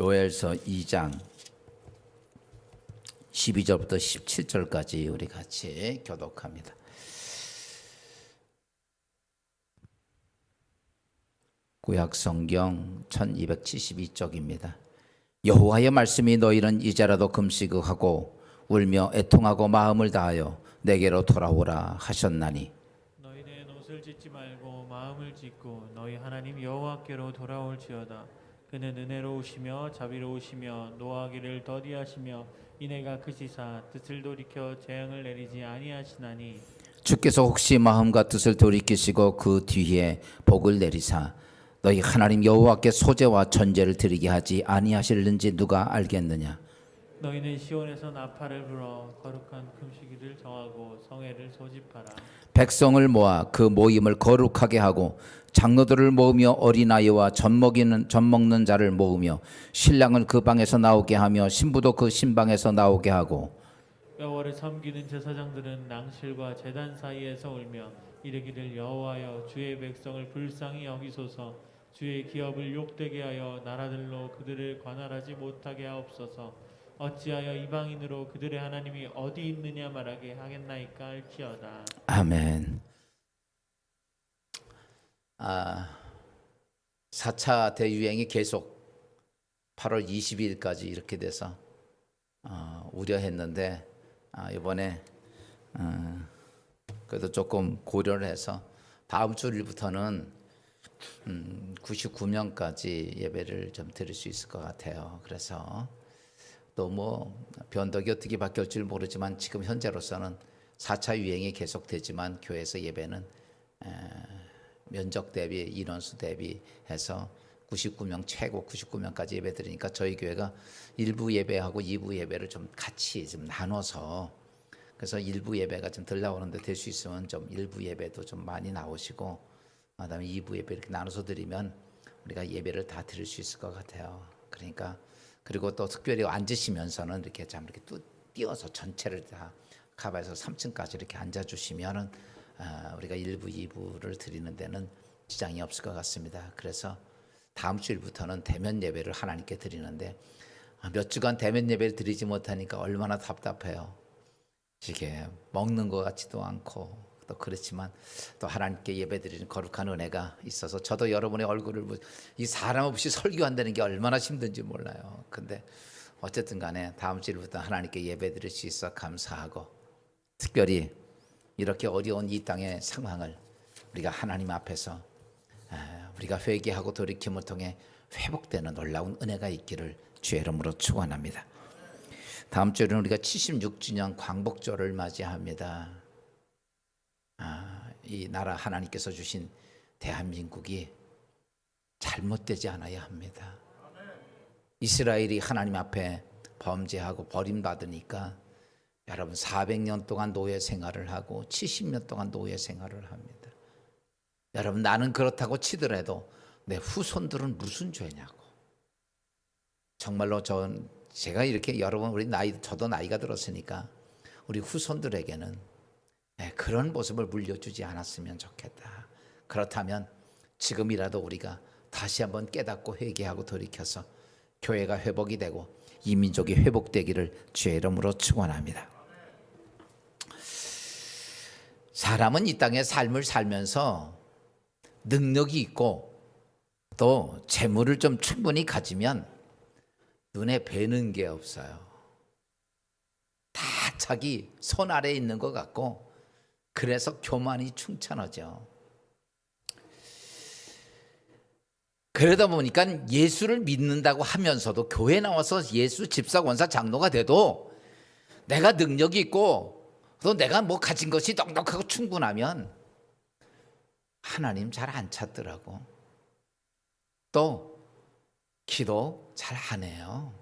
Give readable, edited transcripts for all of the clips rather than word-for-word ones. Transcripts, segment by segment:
요엘서 2장 12절부터 17절까지 우리 같이 교독합니다. 구약성경 1272쪽입니다. 여호와의 말씀이 너희는 이제라도 금식하고 울며 애통하고 마음을 다하여 내게로 돌아오라 하셨나니 너희는 옷을 찢지 말고 마음을 찢고 너희 하나님 여호와께로 돌아올지어다. 그는 은혜로우시며 자비로우시며 노하기를 더디하시며 이내가 크시사 뜻을 돌이켜 재앙을 내리지 아니하시나니 주께서 혹시 마음과 뜻을 돌이키시고 그 뒤에 복을 내리사 너희 하나님 여호와께 소제와 전제를 드리게 하지 아니하실는지 누가 알겠느냐. 너희는 시온에서 나팔을 불어 거룩한 금식일을 정하고 성회를 소집하라. 백성을 모아 그 모임을 거룩하게 하고 장로들을 모으며 어린아이와 젖 먹는 자를 모으며 신랑은 그 방에서 나오게 하며 신부도 그 신방에서 나오게 하고 여호와를 섬기는 제사장들은 낭실과 제단 사이에서 울며 이르기를 여호와여 주의 백성을 불쌍히 여기소서. 주의 기업을 욕되게 하여 나라들로 그들을 관할하지 못하게 하옵소서. 어찌하여 이방인으로 그들의 하나님이 어디 있느냐 말하게 하겠나이까 할지어다. 아멘. 4차 대유행이 계속 8월 22일까지 이렇게 돼서 우려했는데 이번에 그래도 조금 고려를 해서 다음 주일부터는 99명까지 예배를 좀 드릴 수 있을 것 같아요. 그래서 또 뭐 변덕이 어떻게 바뀔지 모르지만 지금 현재로서는 4차 유행이 계속되지만 교회에서 예배는 면적 대비 인원수 대비해서 99명 최고 99명까지 예배 드리니까 저희 교회가 1부 예배하고 2부 예배를 좀 같이 좀 나눠서 그래서 1부 예배가 좀 덜 나오는데 될 수 있으면 좀 1부 예배도 좀 많이 나오시고 그다음에 2부 예배 이렇게 나눠서 드리면 우리가 예배를 다 드릴 수 있을 것 같아요. 그러니까 그리고 또 특별히 앉으시면서는 이렇게 참 이렇게 띄어서 전체를 다 커버해서 3층까지 이렇게 앉아주시면은 우리가 1부, 2부를 드리는 데는 지장이 없을 것 같습니다. 그래서 다음 주일부터는 대면 예배를 하나님께 드리는데 몇 주간 대면 예배를 드리지 못하니까 얼마나 답답해요. 이게 먹는 것 같지도 않고 또 그렇지만 또 하나님께 예배드리는 거룩한 은혜가 있어서 저도 여러분의 얼굴을 이 사람 없이 설교한다는 게 얼마나 힘든지 몰라요. 근데 어쨌든 간에 다음 주일부터 하나님께 예배드릴 수 있어 감사하고 특별히 이렇게 어려운 이 땅의 상황을 우리가 하나님 앞에서 우리가 회개하고 돌이킴을 통해 회복되는 놀라운 은혜가 있기를 주의 이름으로 축원합니다. 다음 주에는 우리가 76주년 광복절을 맞이합니다. 이 나라 하나님께서 주신 대한민국이 잘못되지 않아야 합니다. 이스라엘이 하나님 앞에 범죄하고 버림받으니까 여러분 400년 동안 노예 생활을 하고 70년 동안 노예 생활을 합니다. 여러분 나는 그렇다고 치더라도 내 후손들은 무슨 죄냐고. 정말로 제가 이렇게 여러분 우리 저도 나이가 들었으니까 우리 후손들에게는 그런 모습을 물려주지 않았으면 좋겠다. 그렇다면 지금이라도 우리가 다시 한번 깨닫고 회개하고 돌이켜서 교회가 회복이 되고 이 민족이 회복되기를 주의 이름으로 축원합니다. 사람은 이 땅의 삶을 살면서 능력이 있고 또 재물을 좀 충분히 가지면 눈에 뵈는 게 없어요. 다 자기 손 아래에 있는 것 같고 그래서 교만이 충천하죠. 그러다 보니까 예수를 믿는다고 하면서도 교회 나와서 예수 집사 권사 장로가 돼도 내가 능력이 있고 또 내가 뭐 가진 것이 넉넉하고 충분하면 하나님 잘 안 찾더라고. 또 기도 잘 안 해요.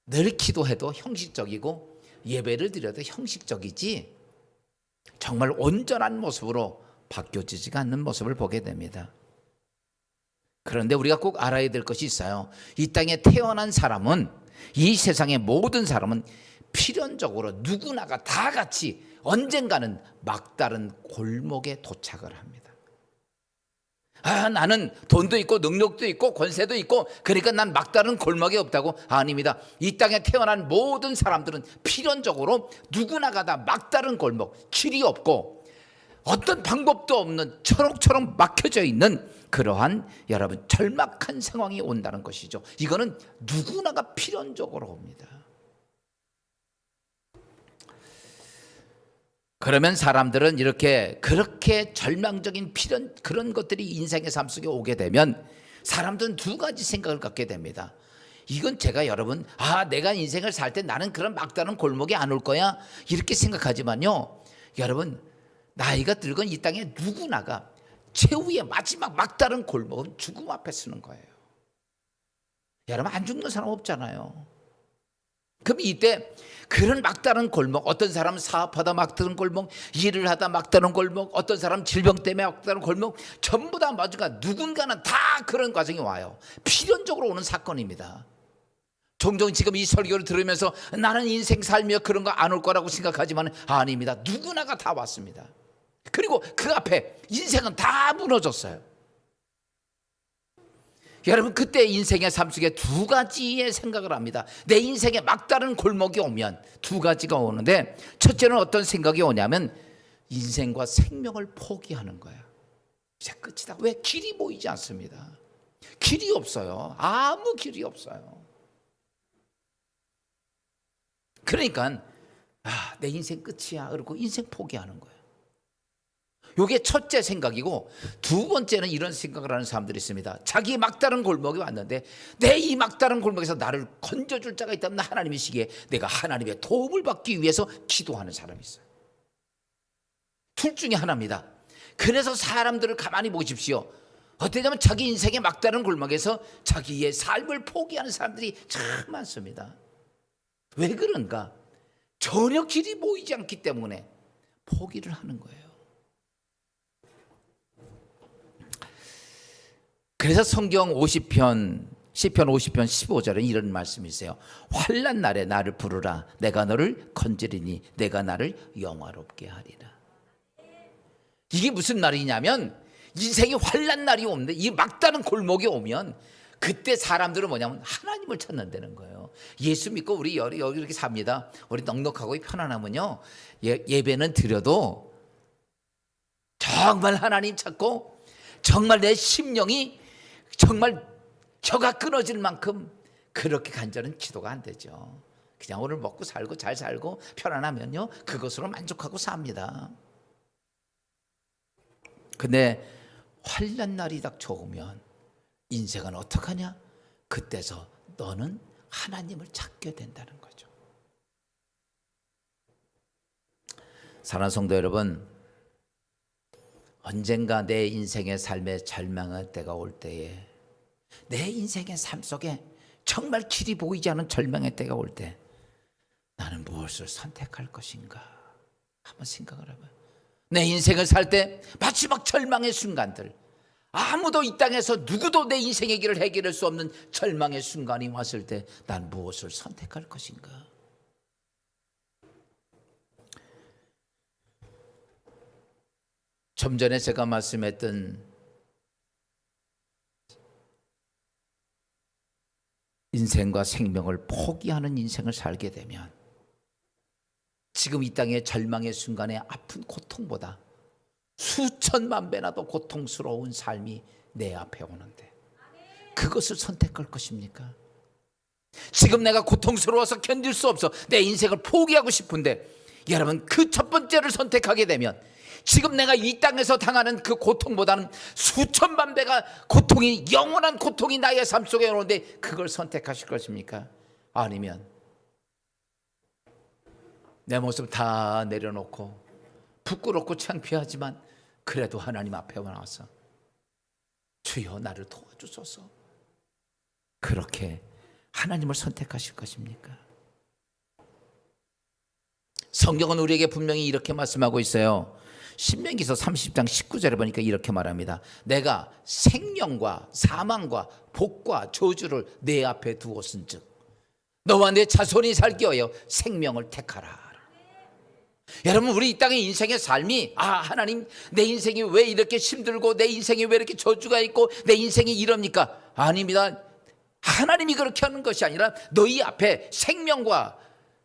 늘 기도해도 형식적이고 예배를 드려도 형식적이지 정말 온전한 모습으로 바뀌어지지가 않는 모습을 보게 됩니다. 그런데 우리가 꼭 알아야 될 것이 있어요. 이 땅에 태어난 사람은 이 세상의 모든 사람은 필연적으로 누구나가 다 같이 언젠가는 막다른 골목에 도착을 합니다. 나는 돈도 있고 능력도 있고 권세도 있고 그러니까 난 막다른 골목이 없다고. 아닙니다. 이 땅에 태어난 모든 사람들은 필연적으로 누구나가 다 막다른 골목, 길이 없고 어떤 방법도 없는 초록초록 막혀져 있는 그러한 여러분 절막한 상황이 온다는 것이죠. 이거는 누구나가 필연적으로 옵니다. 그러면 사람들은 그렇게 절망적인 필연 그런 것들이 인생의 삶 속에 오게 되면 사람들은 두 가지 생각을 갖게 됩니다. 이건 제가 여러분 내가 인생을 살 때 나는 그런 막다른 골목에 안 올 거야 이렇게 생각하지만요, 여러분 나이가 들건 이 땅에 누구나가 최후의 마지막 막다른 골목은 죽음 앞에 서는 거예요. 여러분 안 죽는 사람 없잖아요. 그럼 이때 그런 막다른 골목, 어떤 사람은 사업하다 막다른 골목, 일을 하다 막다른 골목, 어떤 사람은 질병 때문에 막다른 골목, 전부 다 마주가 누군가는 다 그런 과정이 와요. 필연적으로 오는 사건입니다. 종종 지금 이 설교를 들으면서 나는 인생 살며 그런 거 안 올 거라고 생각하지만 아닙니다. 누구나가 다 왔습니다. 그리고 그 앞에 인생은 다 무너졌어요. 여러분 그때 인생의 삶 속에 두 가지의 생각을 합니다. 내 인생에 막다른 골목이 오면 두 가지가 오는데, 첫째는 어떤 생각이 오냐면 인생과 생명을 포기하는 거예요. 이제 끝이다. 왜? 길이 보이지 않습니다. 길이 없어요. 아무 길이 없어요. 그러니까 내 인생 끝이야 그러고 인생 포기하는 거예요. 이게 첫째 생각이고, 두 번째는 이런 생각을 하는 사람들이 있습니다. 자기 막다른 골목이 왔는데 내 이 막다른 골목에서 나를 건져줄 자가 있다면 하나님이시기에 내가 하나님의 도움을 받기 위해서 기도하는 사람이 있어요. 둘 중에 하나입니다. 그래서 사람들을 가만히 보십시오. 어떠냐면 자기 인생의 막다른 골목에서 자기의 삶을 포기하는 사람들이 참 많습니다. 왜 그런가? 전혀 길이 보이지 않기 때문에 포기를 하는 거예요. 그래서 성경 50편, 시편 50편 15절에 이런 말씀이 있어요. 환난 날에 나를 부르라. 내가 너를 건지리니 내가 나를 영화롭게 하리라. 이게 무슨 말이냐면 인생이 환난 날이 오는데 이 막다른 골목이 오면 그때 사람들은 뭐냐면 하나님을 찾는다는 거예요. 예수 믿고 우리 여기 이렇게 삽니다. 우리 넉넉하고 편안하면요, 예배는 드려도 정말 하나님 찾고 정말 내 심령이 정말 혀가 끊어질 만큼 그렇게 간절한 기도가 안 되죠. 그냥 오늘 먹고 살고 잘 살고 편안하면요 그것으로 만족하고 삽니다. 근데 환난 날이 닥쳐오면 인생은 어떡하냐? 그때서 너는 하나님을 찾게 된다는 거죠. 사랑하는 성도 여러분, 언젠가 내 인생의 삶의 절망할 때가 올 때에, 내 인생의 삶 속에 정말 길이 보이지 않은 절망의 때가 올 때 나는 무엇을 선택할 것인가 한번 생각을 해봐요. 내 인생을 살 때 마지막 절망의 순간들, 아무도 이 땅에서 누구도 내 인생의 길을 해결할 수 없는 절망의 순간이 왔을 때 난 무엇을 선택할 것인가? 좀 전에 제가 말씀했던 인생과 생명을 포기하는 인생을 살게 되면 지금 이 땅의 절망의 순간에 아픈 고통보다 수천만 배나 더 고통스러운 삶이 내 앞에 오는데 그것을 선택할 것입니까? 지금 내가 고통스러워서 견딜 수 없어 내 인생을 포기하고 싶은데, 여러분 그 첫 번째를 선택하게 되면 지금 내가 이 땅에서 당하는 그 고통보다는 수천만 배가 고통이, 영원한 고통이 나의 삶 속에 오는데 그걸 선택하실 것입니까? 아니면 내 모습 다 내려놓고 부끄럽고 창피하지만 그래도 하나님 앞에 나와서 주여 나를 도와주소서, 그렇게 하나님을 선택하실 것입니까? 성경은 우리에게 분명히 이렇게 말씀하고 있어요. 신명기서 30장 19절에 보니까 이렇게 말합니다. 내가 생명과 사망과 복과 저주를 내 앞에 두었은즉 너와 내 자손이 살기 위하여 생명을 택하라. 여러분, 우리 이 땅의 인생의 삶이 하나님, 내 인생이 왜 이렇게 힘들고 내 인생이 왜 이렇게 저주가 있고 내 인생이 이럽니까? 아닙니다. 하나님이 그렇게 하는 것이 아니라 너희 앞에 생명과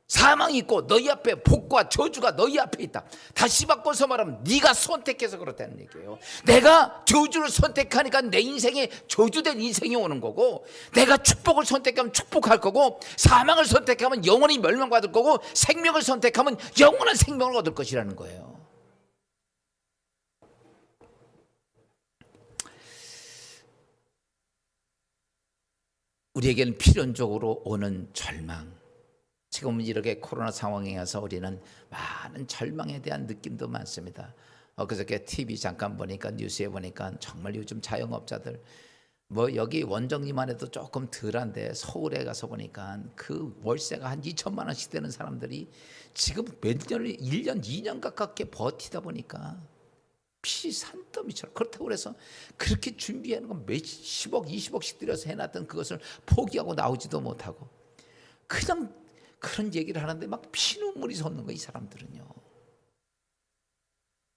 사망이 있고 너희 앞에 복과 저주가 너희 앞에 있다. 다시 바꿔서 말하면 네가 선택해서 그렇다는 얘기예요. 내가 저주를 선택하니까 내 인생에 저주된 인생이 오는 거고, 내가 축복을 선택하면 축복할 거고, 사망을 선택하면 영원히 멸망받을 거고, 생명을 선택하면 영원한 생명을 얻을 것이라는 거예요. 우리에게는 필연적으로 오는 절망, 지금은 이렇게 코로나 상황에서 우리는 많은 절망에 대한 느낌도 많습니다. 그저께 TV 잠깐 보니까, 뉴스에 보니까 정말 요즘 자영업자들, 여기 원정리만 해도 조금 덜한데 서울에 가서 보니까 그 월세가 한 2천만 원씩 되는 사람들이 지금 몇 년을 1년 2년 가깝게 버티다 보니까 피 산더미처럼, 그렇다고 그래서 그렇게 준비하는 건 몇 10억 20억씩 들여서 해놨던 그것을 포기하고 나오지도 못하고 그냥 그런 얘기를 하는데 막 피눈물이 솟는 거예요. 이 사람들은요.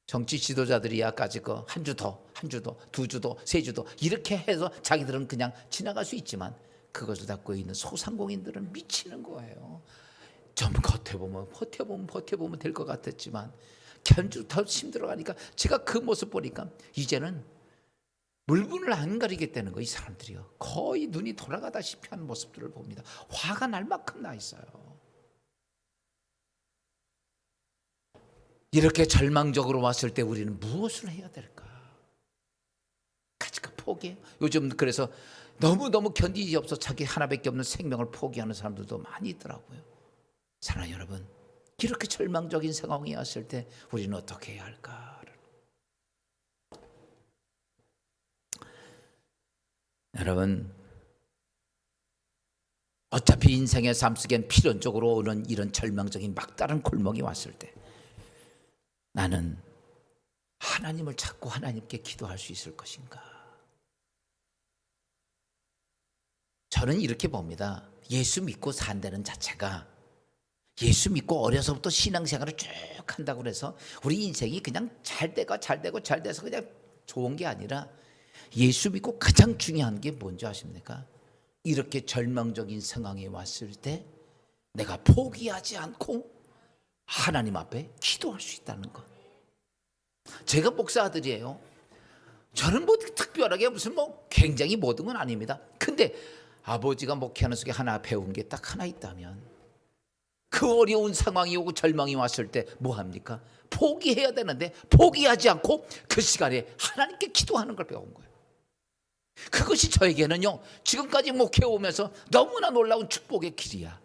정치 지도자들이야 까짓거 한 주 더, 한 주 더, 두 주 더, 세 주 더 이렇게 해서 자기들은 그냥 지나갈 수 있지만, 그것을 갖고 있는 소상공인들은 미치는 거예요. 좀 버텨보면 될 것 같았지만 견주 더 힘들어가니까, 제가 그 모습 보니까 이제는 물분을 안 가리겠다는 거. 이 사람들이요, 거의 눈이 돌아가다시피 하는 모습들을 봅니다. 화가 날 만큼 나 있어요. 이렇게 절망적으로 왔을 때 우리는 무엇을 해야 될까? 가지가 포기해요. 요즘 그래서 너무너무 견디지 없어 자기 하나밖에 없는 생명을 포기하는 사람들도 많이 있더라고요. 사랑하는 여러분, 이렇게 절망적인 상황이 왔을 때 우리는 어떻게 해야 할까? 여러분, 어차피 인생의 삶 속엔 필연적으로 오는 이런 절망적인 막다른 골목이 왔을 때 나는 하나님을 찾고 하나님께 기도할 수 있을 것인가? 저는 이렇게 봅니다. 예수 믿고 산다는 자체가, 예수 믿고 어려서부터 신앙생활을 쭉 한다고 해서 우리 인생이 그냥 잘 돼서 그냥 좋은 게 아니라, 예수 믿고 가장 중요한 게 뭔지 아십니까? 이렇게 절망적인 상황이 왔을 때 내가 포기하지 않고 하나님 앞에 기도할 수 있다는 것. 제가 목사 아들이에요. 저는 특별하게 무슨 굉장히 모든 건 아닙니다. 근데 아버지가 목회하는 속에 하나 배운 게 딱 하나 있다면, 그 어려운 상황이 오고 절망이 왔을 때 뭐 합니까? 포기해야 되는데 포기하지 않고 그 시간에 하나님께 기도하는 걸 배운 거예요. 그것이 저에게는요, 지금까지 목회해 오면서 너무나 놀라운 축복의 길이야.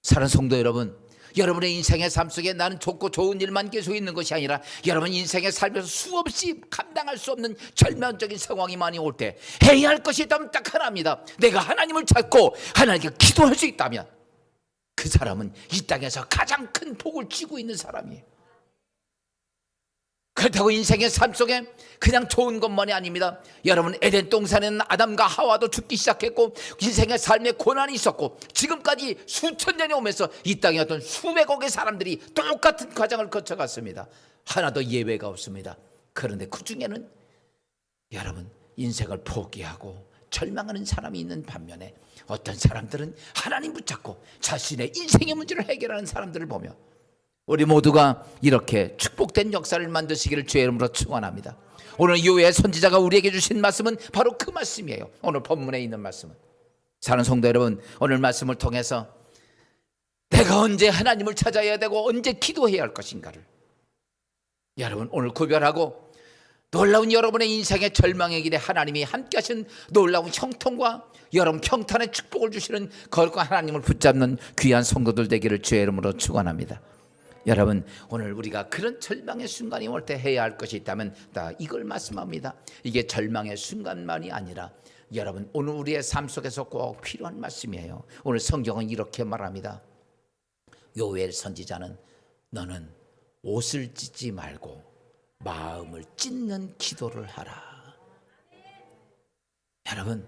사랑하는 성도 여러분, 여러분의 인생의 삶 속에 나는 좋고 좋은 일만 계속 있는 것이 아니라, 여러분 인생의 삶에서 수없이 감당할 수 없는 절망적인 상황이 많이 올 때 해야 할 것이 있다면 딱 하나입니다. 내가 하나님을 찾고 하나님께 기도할 수 있다면 그 사람은 이 땅에서 가장 큰 복을 쥐고 있는 사람이에요. 그렇다고 인생의 삶 속에 그냥 좋은 것만이 아닙니다. 여러분, 에덴 동산에는 아담과 하와도 죽기 시작했고, 인생의 삶에 고난이 있었고, 지금까지 수천 년이 오면서 이 땅에 어떤 수백억의 사람들이 똑같은 과정을 거쳐갔습니다. 하나도 예외가 없습니다. 그런데 그 중에는 여러분, 인생을 포기하고 절망하는 사람이 있는 반면에, 어떤 사람들은 하나님 붙잡고 자신의 인생의 문제를 해결하는 사람들을 보며, 우리 모두가 이렇게 축복된 역사를 만드시기를 주의 이름으로 축원합니다. 오늘 요의 선지자가 우리에게 주신 말씀은 바로 그 말씀이에요. 오늘 본문에 있는 말씀은, 사랑하는 성도 여러분, 오늘 말씀을 통해서 내가 언제 하나님을 찾아야 되고 언제 기도해야 할 것인가를 여러분 오늘 구별하고, 놀라운 여러분의 인생의 절망의 길에 하나님이 함께 하신 놀라운 형통과 여러분 평탄의 축복을 주시는 거룩한 하나님을 붙잡는 귀한 성도들 되기를 주의 이름으로 축원합니다. 여러분, 오늘 우리가 그런 절망의 순간이 올 때 해야 할 것이 있다면 다 이걸 말씀합니다. 이게 절망의 순간만이 아니라 여러분 오늘 우리의 삶 속에서 꼭 필요한 말씀이에요. 오늘 성경은 이렇게 말합니다. 요엘 선지자는 너는 옷을 찢지 말고 마음을 찢는 기도를 하라. 여러분,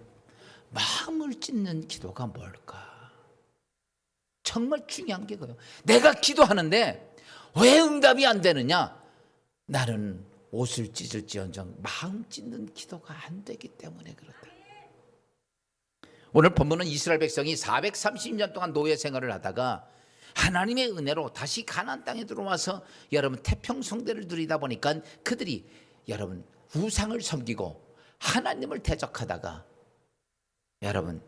마음을 찢는 기도가 뭘까? 정말 중요한 게 그거예요. 내가 기도하는데 왜 응답이 안 되느냐? 나는 옷을 찢을지언정 마음 찢는 기도가 안 되기 때문에 그렇다. 오늘 본문은 이스라엘 백성이 430년 동안 노예 생활을 하다가 하나님의 은혜로 다시 가나안 땅에 들어와서 여러분 태평성대를 누리다 보니까 그들이 여러분 우상을 섬기고 하나님을 대적하다가 여러분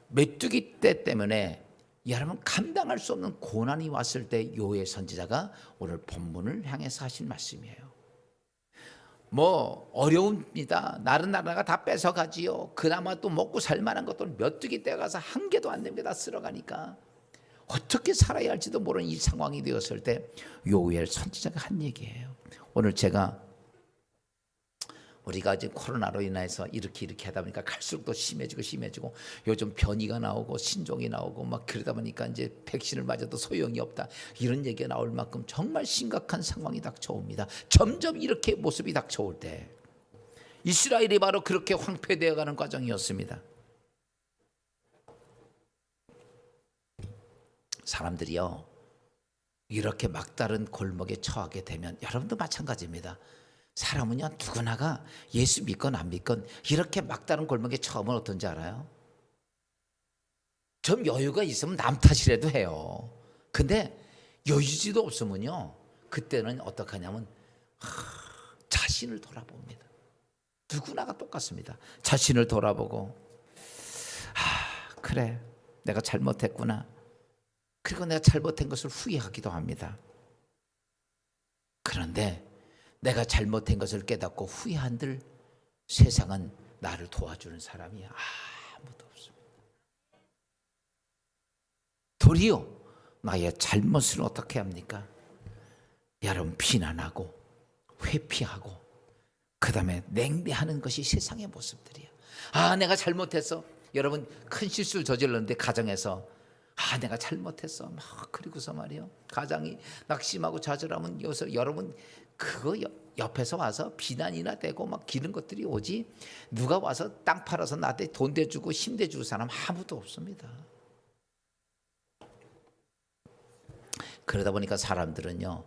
메뚜기 떼 때문에 여러분 감당할 수 없는 고난이 왔을 때 요엘 선지자가 오늘 본문을 향해서 하신 말씀이에요. 뭐 어려웁니다. 나라가 다 뺏어가지요. 그나마 또 먹고 살만한 것도 메뚜기 떼 가서 한 개도 안 되는 게 다 쓸어가니까 어떻게 살아야 할지도 모르는 이 상황이 되었을 때 요엘 선지자가 한 얘기예요. 오늘 제가 우리가 지금 코로나로 인해서 이렇게 하다 보니까 갈수록 더 심해지고 요즘 변이가 나오고 신종이 나오고 막 그러다 보니까 이제 백신을 맞아도 소용이 없다 이런 얘기가 나올 만큼 정말 심각한 상황이 닥쳐옵니다. 점점 이렇게 모습이 닥쳐올 때 이스라엘이 바로 그렇게 황폐되어가는 과정이었습니다. 사람들이요 이렇게 막다른 골목에 처하게 되면 여러분도 마찬가지입니다. 사람은요 누구나가 예수 믿건 안 믿건 이렇게 막다른 골목에 처하면 어떤지 알아요? 좀 여유가 있으면 남 탓이라도 해요. 근데 여유지도 없으면요 그때는 어떻게 하냐면 자신을 돌아봅니다. 누구나가 똑같습니다. 자신을 돌아보고 그래 내가 잘못했구나. 그리고 내가 잘못한 것을 후회하기도 합니다. 그런데 내가 잘못한 것을 깨닫고 후회한들 세상은 나를 도와주는 사람이 아무도 없습니다. 도리어 나의 잘못을 어떻게 합니까? 여러분 비난하고 회피하고 그 다음에 냉대하는 것이 세상의 모습들이에요. 내가 잘못했어. 여러분 큰 실수를 저질렀는데 가정에서 내가 잘못했어. 그리고서 말이요 가장이 낙심하고 좌절하면 여러분 그거 옆에서 와서 비난이나 대고 막 기는 것들이 오지 누가 와서 땅 팔아서 나한테 돈 대주고 힘 대주고 사람 아무도 없습니다. 그러다 보니까 사람들은요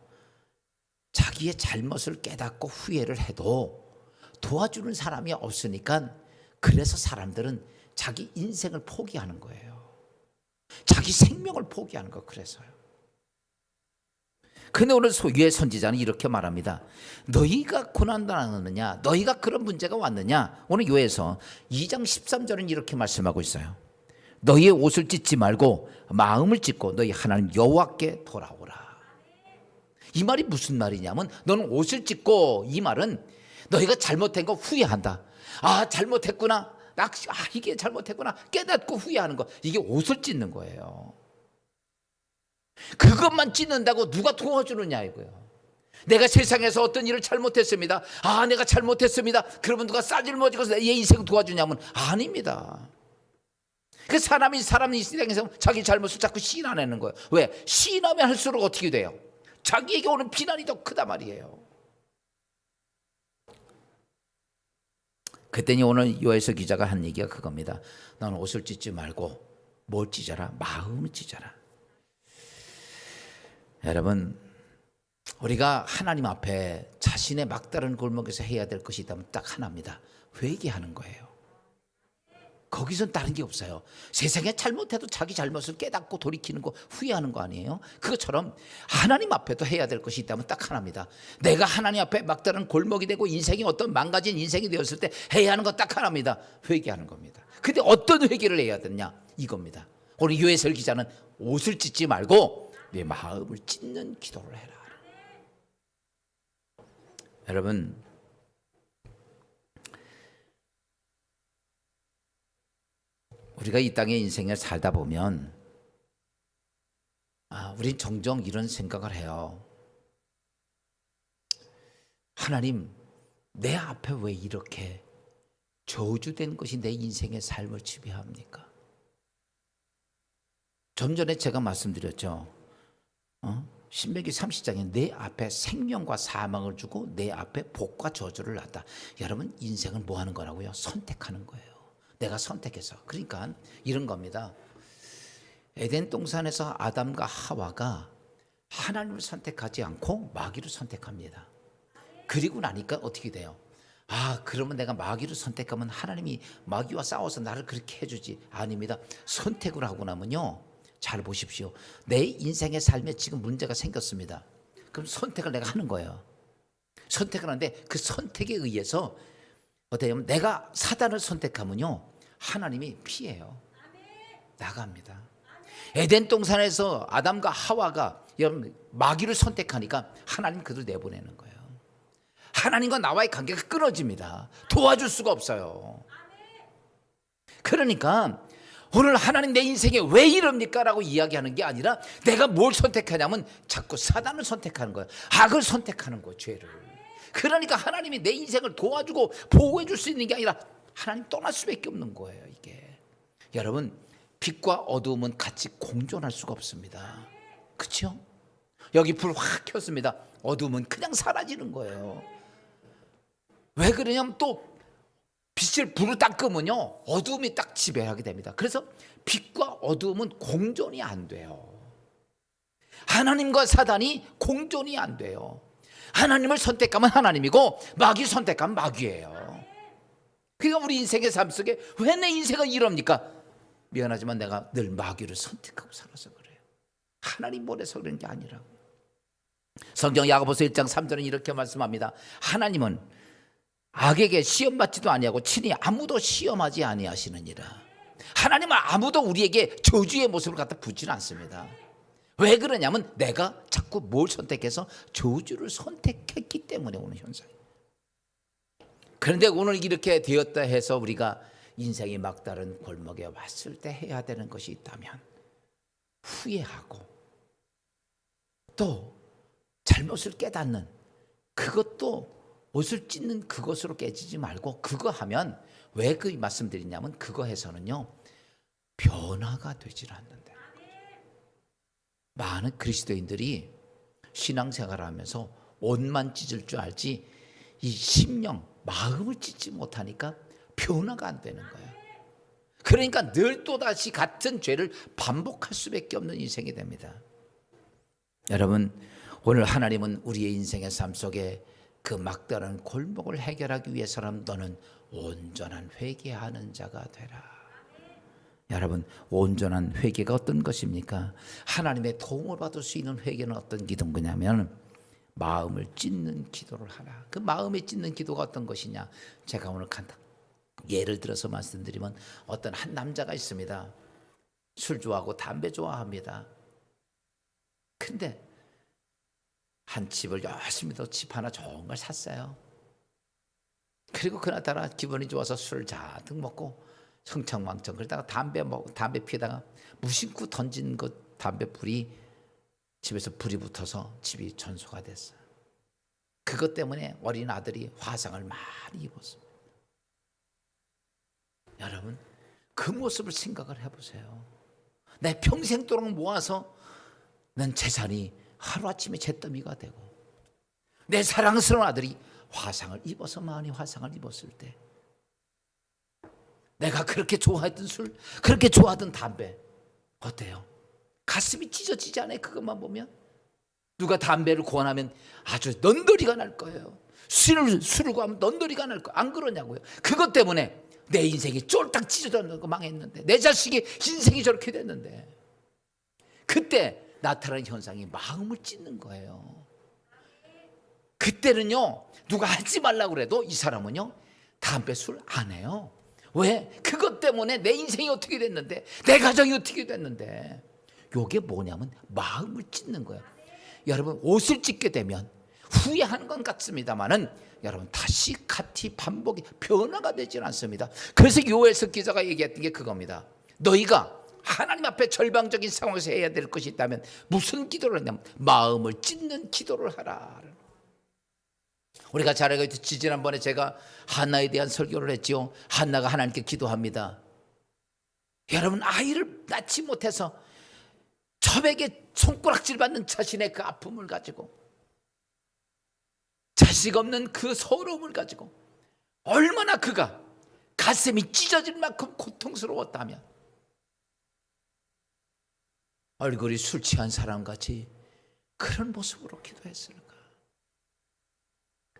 자기의 잘못을 깨닫고 후회를 해도 도와주는 사람이 없으니까 그래서 사람들은 자기 인생을 포기하는 거예요. 자기 생명을 포기하는 거. 그래서요. 근데 오늘 요엘 선지자는 이렇게 말합니다. 너희가 고난당하느냐, 너희가 그런 문제가 왔느냐. 오늘 요엘서 2장 13절은 이렇게 말씀하고 있어요. 너희의 옷을 찢지 말고 마음을 찢고 너희 하나님 여호와께 돌아오라. 이 말이 무슨 말이냐면 너는 옷을 찢고, 이 말은 너희가 잘못한 거 후회한다. 잘못했구나. 이게 잘못했구나 깨닫고 후회하는 거. 이게 옷을 찢는 거예요. 그것만 찢는다고 누가 도와주느냐 이거예요. 내가 세상에서 어떤 일을 잘못했습니다. 내가 잘못했습니다. 그러면 누가 싸질머지고 내 인생 도와주냐면 아닙니다. 그 사람이 이 세상에서 자기 잘못을 자꾸 시인하는 거예요. 왜? 시인하면 할수록 어떻게 돼요? 자기에게 오는 비난이 더 크다 말이에요. 그랬더니 오늘 요엘서 기자가 한 얘기가 그겁니다. 너는 옷을 찢지 말고 뭘 찢어라? 마음을 찢어라. 여러분, 우리가 하나님 앞에 자신의 막다른 골목에서 해야 될 것이 있다면 딱 하나입니다. 회개하는 거예요. 거기선 다른 게 없어요. 세상에 잘못해도 자기 잘못을 깨닫고 돌이키는 거, 후회하는 거 아니에요? 그것처럼 하나님 앞에도 해야 될 것이 있다면 딱 하나입니다. 내가 하나님 앞에 막다른 골목이 되고 인생이 어떤 망가진 인생이 되었을 때 해야 하는 거 딱 하나입니다. 회개하는 겁니다. 근데 어떤 회개를 해야 되느냐? 이겁니다. 오늘 요엘서 기자는 옷을 찢지 말고 내 마음을 찢는 기도를 해라. 여러분, 우리가 이 땅의 인생을 살다 보면 우린 종종 이런 생각을 해요. 하나님, 내 앞에 왜 이렇게 저주된 것이 내 인생의 삶을 지배합니까? 좀 전에 제가 말씀드렸죠. 신명기 30장에 내 앞에 생명과 사망을 주고 내 앞에 복과 저주를 놨다. 여러분, 인생은 뭐 하는 거라고요? 선택하는 거예요. 내가 선택해서. 그러니까 이런 겁니다. 에덴 동산에서 아담과 하와가 하나님을 선택하지 않고 마귀를 선택합니다. 그리고 나니까 어떻게 돼요? 그러면 내가 마귀를 선택하면 하나님이 마귀와 싸워서 나를 그렇게 해주지. 아닙니다. 선택을 하고 나면요, 잘 보십시오. 내 인생의 삶에 지금 문제가 생겼습니다. 그럼 선택을 내가 하는 거예요. 선택을 하는데 그 선택에 의해서 어때요? 내가 사단을 선택하면요, 하나님이 피해요. 나갑니다. 에덴 동산에서 아담과 하와가 마귀를 선택하니까 하나님 그들 내보내는 거예요. 하나님과 나와의 관계가 끊어집니다. 도와줄 수가 없어요. 그러니까 오늘 하나님 내 인생에 왜 이럽니까? 라고 이야기하는 게 아니라 내가 뭘 선택하냐면 자꾸 사단을 선택하는 거예요. 악을 선택하는 거예요. 죄를. 그러니까 하나님이 내 인생을 도와주고 보호해 줄 수 있는 게 아니라 하나님 떠날 수밖에 없는 거예요. 이게 여러분, 빛과 어두움은 같이 공존할 수가 없습니다. 그렇죠? 여기 불 확 켰습니다. 어두움은 그냥 사라지는 거예요. 왜 그러냐면 또 빛을 불을 딱 끄면요, 어두움이 딱 지배하게 됩니다. 그래서 빛과 어두움은 공존이 안 돼요. 하나님과 사단이 공존이 안 돼요. 하나님을 선택하면 하나님이고 마귀 선택하면 마귀예요. 그러니까 우리 인생의 삶 속에 왜 내 인생은 이럽니까? 미안하지만 내가 늘 마귀를 선택하고 살아서 그래요. 하나님 보내서 그런 게 아니라고. 성경 야고보서 1장 3절은 이렇게 말씀합니다. 하나님은 악에게 시험받지도 아니하고 친히 아무도 시험하지 아니하시느니라. 하나님은 아무도 우리에게 저주의 모습을 갖다 붙지는 않습니다. 왜 그러냐면 내가 자꾸 뭘 선택해서 저주를 선택했기 때문에 오는 현상이에요. 그런데 오늘 이렇게 되었다 해서 우리가 인생이 막다른 골목에 왔을 때 해야 되는 것이 있다면 후회하고 또 잘못을 깨닫는, 그것도 옷을 찢는 그것으로 깨지지 말고, 그거 하면 왜 그 말씀드리냐면 그거 해서는요 변화가 되질 않는데, 많은 그리스도인들이 신앙생활을 하면서 옷만 찢을 줄 알지 이 심령, 마음을 찢지 못하니까 변화가 안 되는 거예요. 그러니까 늘 또다시 같은 죄를 반복할 수밖에 없는 인생이 됩니다. 여러분, 오늘 하나님은 우리의 인생의 삶 속에 그 막다른 골목을 해결하기 위해서는 너는 온전한 회개하는 자가 되라. 여러분, 온전한 회개가 어떤 것입니까? 하나님의 도움을 받을 수 있는 회개는 어떤 기도냐면 마음을 찢는 기도를 하라. 그 마음에 찢는 기도가 어떤 것이냐? 제가 오늘 간단 예를 들어서 말씀드리면, 어떤 한 남자가 있습니다. 술 좋아하고 담배 좋아합니다. 근데 한 집을 열심히 더 집 하나 좋은 걸 샀어요. 그리고 그나저나 기분이 좋아서 술 잔뜩 먹고 흥청망청 그러다가 담배 피다가 무심코 던진 그 담배 불이 집에서 불이 붙어서 집이 전소가 됐어요. 그것 때문에 어린 아들이 화상을 많이 입었습니다. 여러분, 그 모습을 생각을 해보세요. 내 평생 동안 모아서 난 재산이 하루아침에 잿더미가 되고, 내 사랑스러운 아들이 화상을 입어서 많이 화상을 입었을 때, 내가 그렇게 좋아했던 술, 그렇게 좋아하던 담배 어때요? 가슴이 찢어지지 않아요? 그것만 보면. 누가 담배를 권하면 아주 넌더리가 날 거예요. 술을 구하면 넌더리가 날 거예요. 안 그러냐고요. 그것 때문에 내 인생이 쫄딱 찢어졌고 망했는데, 내 자식이 인생이 저렇게 됐는데, 그때 나타나는 현상이 마음을 찢는 거예요. 그때는요, 누가 하지 말라고 그래도 이 사람은요 담배 술 안 해요. 왜? 그것 때문에 내 인생이 어떻게 됐는데, 내 가정이 어떻게 됐는데. 이게 뭐냐면 마음을 찢는 거예요. 여러분, 옷을 찢게 되면 후회하는 건 같습니다만은 여러분 다시 같이 반복이 변화가 되질 않습니다. 그래서 요엘서 기자가 얘기했던 게 그겁니다. 너희가 하나님 앞에 절망적인 상황에서 해야 될 것이 있다면 무슨 기도를 하냐면 마음을 찢는 기도를 하라. 우리가 잘 알고 있듯이 지난번에 제가 한나에 대한 설교를 했죠. 한나가 하나님께 기도합니다. 여러분, 아이를 낳지 못해서 첩에게 손가락질 받는 자신의 그 아픔을 가지고, 자식 없는 그 서러움을 가지고 얼마나 그가 가슴이 찢어질 만큼 고통스러웠다면, 얼굴이 술 취한 사람같이 그런 모습으로 기도했을까?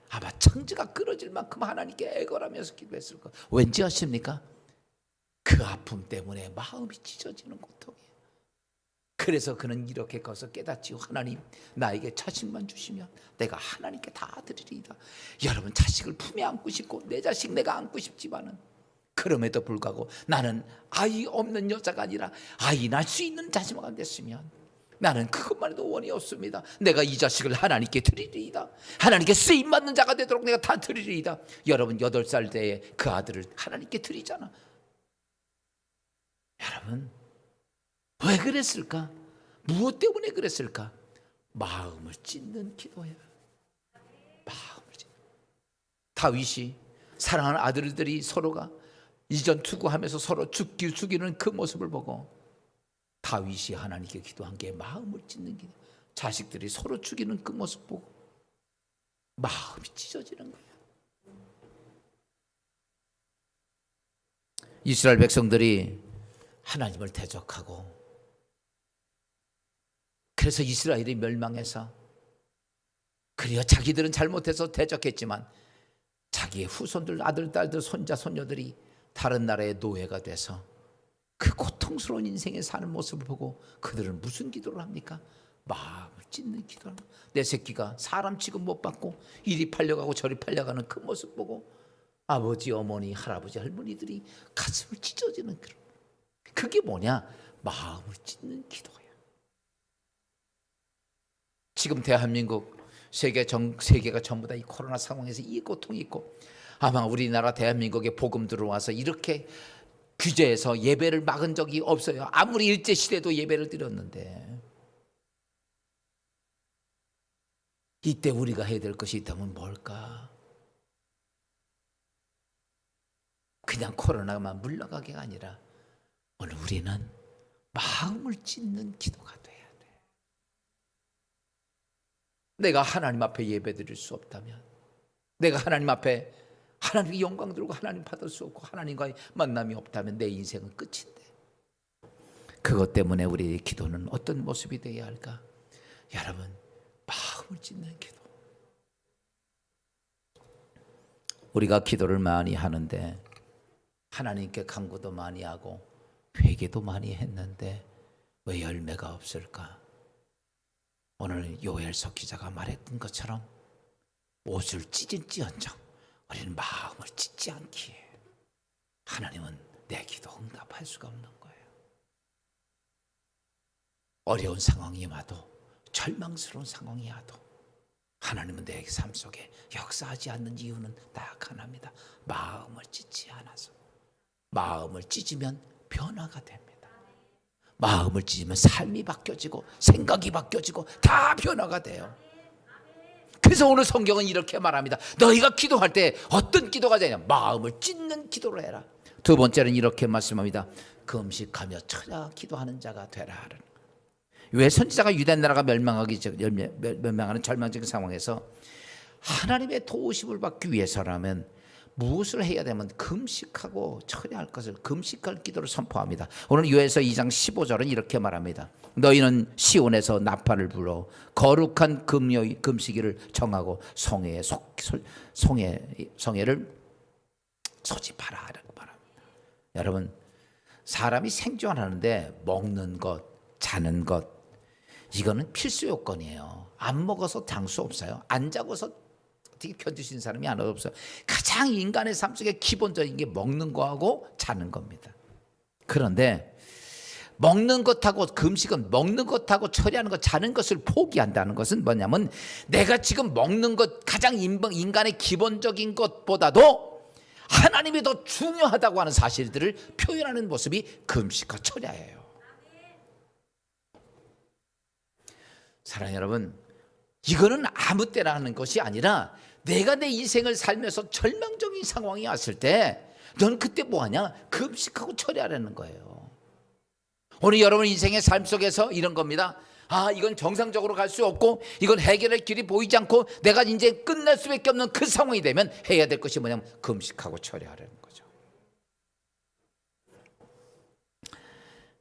아마 청지가 끊어질 만큼 하나님께 애걸하면서 기도했을까? 왠지 아십니까? 그 아픔 때문에 마음이 찢어지는 고통이에요. 그래서 그는 이렇게 가서 깨닫지요. 하나님, 나에게 자식만 주시면 내가 하나님께 다 드리리이다. 여러분, 자식을 품에 안고 싶고 내 자식 내가 안고 싶지만은 그럼에도 불구하고 나는 아이 없는 여자가 아니라 아이 낳을 수 있는 자식만 됐으면 나는 그것만 해도 원이 없습니다. 내가 이 자식을 하나님께 드리리이다. 하나님께 쓰임받는 자가 되도록 내가 다 드리리이다. 여러분, 8살 때에 그 아들을 하나님께 드리잖아. 여러분, 왜 그랬을까? 무엇 때문에 그랬을까? 마음을 찢는 기도예요. 마음을 찢는. 다윗이 사랑하는 아들들이 서로가 이전 투구하면서 서로 죽이는 그 모습을 보고 다윗이 하나님께 기도한 게 마음을 찢는 기도. 자식들이 서로 죽이는 그 모습 보고 마음이 찢어지는 거예요. 이스라엘 백성들이 하나님을 대적하고 그래서 이스라엘이 멸망해서 그리고 자기들은 잘못해서 대적했지만 자기의 후손들, 아들, 딸들, 손자, 손녀들이 다른 나라의 노예가 돼서 그 고통스러운 인생에 사는 모습을 보고 그들은 무슨 기도를 합니까? 마음을 찢는 기도를 합니다. 내 새끼가 사람 취급 못 받고 이리 팔려가고 저리 팔려가는 그 모습 보고 아버지, 어머니, 할아버지, 할머니들이 가슴을 찢어지는 그게 뭐냐? 마음을 찢는 기도예요. 지금 대한민국 세계가 전부 다 이 코로나 상황에서 이 고통이 있고 아마 우리나라 대한민국에 복음 들어와서 이렇게 규제해서 예배를 막은 적이 없어요. 아무리 일제시대도 예배를 드렸는데 이때 우리가 해야 될 것이 있다면 뭘까? 그냥 코로나만 물러가기가 아니라 오늘 우리는 마음을 찢는 기도가 돼야 돼. 내가 하나님 앞에 예배 드릴 수 없다면, 내가 하나님 앞에 하나님께 영광 들고 하나님 받을 수 없고 하나님과의 만남이 없다면 내 인생은 끝인데, 그것 때문에 우리의 기도는 어떤 모습이 되어야 할까? 여러분, 마음을 찢는 기도. 우리가 기도를 많이 하는데 하나님께 간구도 많이 하고 회개도 많이 했는데 왜 열매가 없을까? 오늘 요엘서 기자가 말했던 것처럼 옷을 찢은지언정 우리는 마음을 찢지 않기에 하나님은 내 기도 응답할 수가 없는 거예요. 어려운 상황이 와도 절망스러운 상황이 와도 하나님은 내 삶 속에 역사하지 않는 이유는 딱 하나입니다. 마음을 찢지 않아서. 마음을 찢으면 변화가 됩니다. 마음을 찢으면 삶이 바뀌어지고 생각이 바뀌어지고 다 변화가 돼요. 그래서 오늘 성경은 이렇게 말합니다. 너희가 기도할 때 어떤 기도가 되냐? 마음을 찢는 기도를 해라. 두 번째는 이렇게 말씀합니다. 금식하며 철야 기도하는 자가 되라. 왜 선지자가 유대 나라가 멸망하는 절망적인 상황에서 하나님의 도우심을 받기 위해서라면 무엇을 해야 되면 금식하고 철야할 것을, 금식할 기도를 선포합니다. 오늘 요엘서 2장 15절은 이렇게 말합니다. 너희는 시온에서 나팔을 불어 거룩한 금식일을 정하고 성회를 소집하라 라고 말합니다. 여러분, 사람이 생존하는데 먹는 것, 자는 것, 이거는 필수 요건이에요. 안 먹어서 장 수 없어요. 안 자고서 어떻게 견디시는 사람이 하나도 없어요. 가장 인간의 삶 속에 기본적인 게 먹는 거하고 자는 겁니다. 그런데 먹는 것하고 금식은 먹는 것하고 처리하는 것, 자는 것을 포기한다는 것은 뭐냐면 내가 지금 먹는 것, 가장 인간의 기본적인 것보다도 하나님이 더 중요하다고 하는 사실들을 표현하는 모습이 금식과 철야예요. 사랑하는 여러분, 이거는 아무 때나 하는 것이 아니라 내가 내 인생을 살면서 절망적인 상황이 왔을 때 넌 그때 뭐하냐? 금식하고 철야하라는 거예요. 오늘 여러분 인생의 삶 속에서 이런 겁니다. 이건 정상적으로 갈 수 없고 이건 해결할 길이 보이지 않고 내가 이제 끝날 수밖에 없는 그 상황이 되면 해야 될 것이 뭐냐면 금식하고 철야하라는 거죠.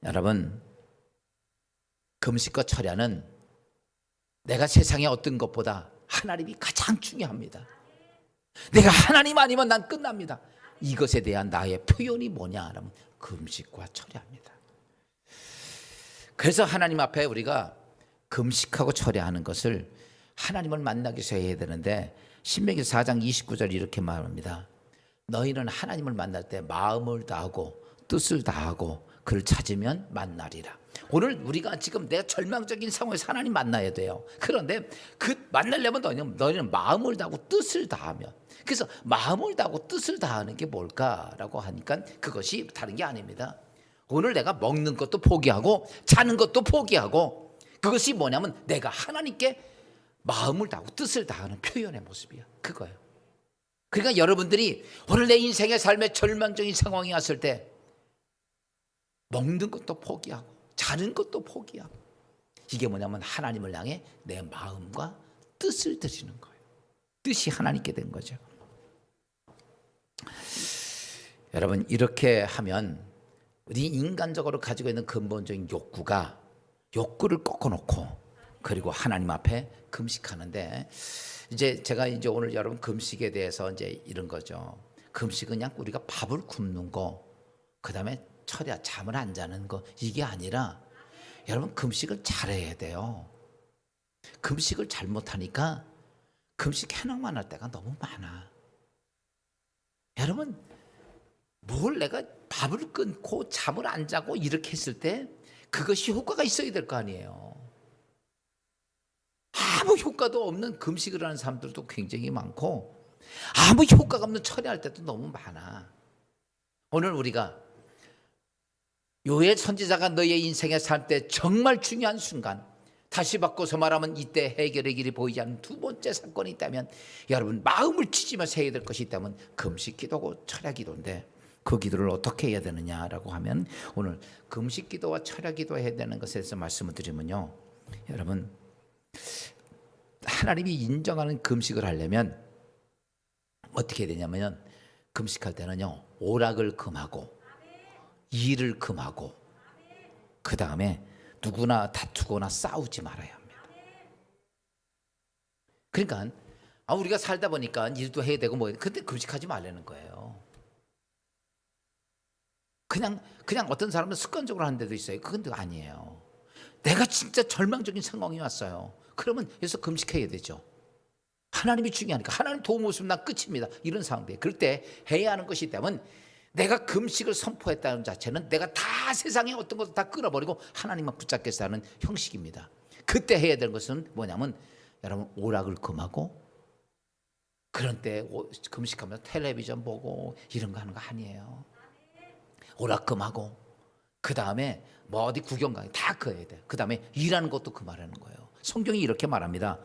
여러분, 금식과 철야는 내가 세상의 어떤 것보다 하나님이 가장 중요합니다. 내가 하나님 아니면 난 끝납니다. 이것에 대한 나의 표현이 뭐냐 하면 금식과 철야입니다. 그래서 하나님 앞에 우리가 금식하고 철야하는 것을 하나님을 만나기 위해서 해야 되는데, 신명기 4장 29절 이렇게 말합니다. 너희는 하나님을 만날 때 마음을 다하고 뜻을 다하고 그를 찾으면 만나리라. 오늘 우리가 지금 내가 절망적인 상황에서 하나님 만나야 돼요. 그런데 그 만나려면 너희는 마음을 다하고 뜻을 다하면, 그래서 마음을 다하고 뜻을 다하는 게 뭘까라고 하니까 그것이 다른 게 아닙니다. 오늘 내가 먹는 것도 포기하고 자는 것도 포기하고, 그것이 뭐냐면 내가 하나님께 마음을 다하고 뜻을 다하는 표현의 모습이야. 그거예요. 그러니까 여러분들이 오늘 내 인생의 삶에 절망적인 상황이 왔을 때 먹는 것도 포기하고 자는 것도 포기하고, 이게 뭐냐면 하나님을 향해 내 마음과 뜻을 드리는 거예요. 뜻이 하나님께 된 거죠. 여러분, 이렇게 하면 우리 인간적으로 가지고 있는 근본적인 욕구를 꺾어놓고 그리고 하나님 앞에 금식하는데, 이제 제가 이제 오늘 여러분 금식에 대해서 이제 이런 거죠. 금식은 그냥 우리가 밥을 굶는 거, 그다음에 철야 잠을 안 자는 거, 이게 아니라 여러분 금식을 잘해야 돼요. 금식을 잘못하니까 금식 해놓고만 할 때가 너무 많아. 여러분, 뭘 내가 밥을 끊고 잠을 안 자고 이렇게 했을 때 그것이 효과가 있어야 될 거 아니에요. 아무 효과도 없는 금식을 하는 사람들도 굉장히 많고, 아무 효과가 없는 철야할 때도 너무 많아. 오늘 우리가 요엘 선지자가 너의 인생에 살 때 정말 중요한 순간, 다시 바꿔서 말하면 이때 해결의 길이 보이지 않는 두 번째 사건이 있다면, 여러분 마음을 치지면서 해야 될 것이 있다면 금식 기도고 철야 기도인데, 그 기도를 어떻게 해야 되느냐라고 하면 오늘 금식 기도와 철야 기도 해야 되는 것에 대해서 말씀을 드리면요, 여러분 하나님이 인정하는 금식을 하려면 어떻게 해야 되냐면, 금식할 때는요 오락을 금하고 일을 금하고, 그 다음에 누구나 다투거나 싸우지 말아야 합니다. 그러니까 우리가 살다 보니까 일도 해야 되고 뭐, 근데 금식하지 말라는 거예요. 그냥 어떤 사람은 습관적으로 하는 데도 있어요. 그건 아니에요. 내가 진짜 절망적인 상황이 왔어요. 그러면 여기서 금식해야 되죠. 하나님이 중요하니까. 하나님 도움 없으면 난 끝입니다. 이런 상황들. 그럴 때 해야 하는 것이 있다면, 내가 금식을 선포했다는 자체는 내가 다 세상의 어떤 것도 다 끊어버리고 하나님만 붙잡겠어 하는 형식입니다. 그때 해야 되는 것은 뭐냐면, 여러분 오락을 금하고, 그런 때 금식하면서 텔레비전 보고 이런 거 하는 거 아니에요. 오락 금하고, 그 다음에 뭐 어디 구경 가기 다 그어야 돼. 그 다음에 일하는 것도 그만하는 거예요. 성경이 이렇게 말합니다.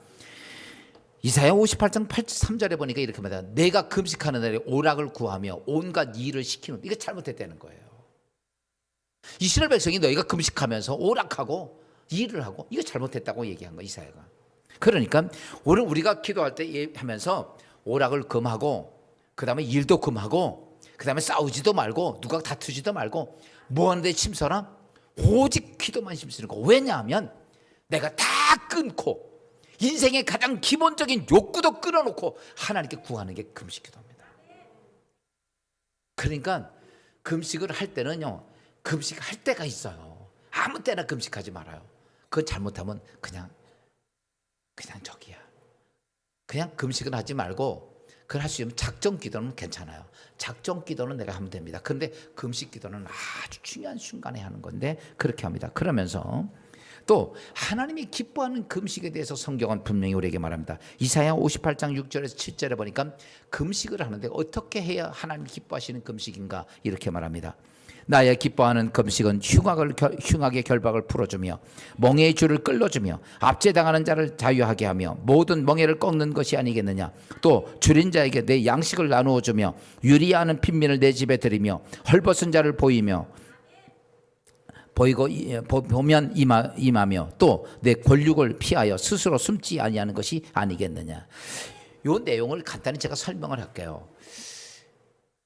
이사야 58장 3절에 보니까 이렇게 말합니다. 내가 금식하는 날에 오락을 구하며 온갖 일을 시키는, 이게 잘못했다는 거예요. 이스라엘 백성이 너희가 금식하면서 오락하고 일을 하고, 이거 잘못했다고 얘기한 거예요, 이사야가. 그러니까 오늘 우리가 기도할 때 하면서 오락을 금하고, 그 다음에 일도 금하고, 그 다음에 싸우지도 말고 누가 다투지도 말고, 뭐 하는데 힘써라? 오직 기도만 힘쓰는 거. 왜냐하면 내가 다 끊고 인생의 가장 기본적인 욕구도 끌어놓고 하나님께 구하는 게 금식 기도입니다. 그러니까 금식을 할 때는요, 금식할 때가 있어요. 아무 때나 금식하지 말아요. 그건 잘못하면 그냥 저기야. 그냥 금식은 하지 말고, 그걸 할 수 있으면 작정 기도는 괜찮아요. 작정 기도는 내가 하면 됩니다. 그런데 금식 기도는 아주 중요한 순간에 하는 건데 그렇게 합니다. 그러면서 또 하나님이 기뻐하는 금식에 대해서 성경은 분명히 우리에게 말합니다. 이사야 58장 6절에서 7절에 보니까 금식을 하는데 어떻게 해야 하나님이 기뻐하시는 금식인가 이렇게 말합니다. 나의 기뻐하는 금식은 흉악의 결박을 풀어주며 멍에의 줄을 끌어주며 압제당하는 자를 자유하게 하며 모든 멍에를 꺾는 것이 아니겠느냐. 또 줄인 자에게 내 양식을 나누어 주며 유리하는 빈민을 내 집에 들이며 헐벗은 자를 보이면 임하며 또 내 권력을 피하여 스스로 숨지 아니하는 것이 아니겠느냐. 이 내용을 간단히 제가 설명을 할게요.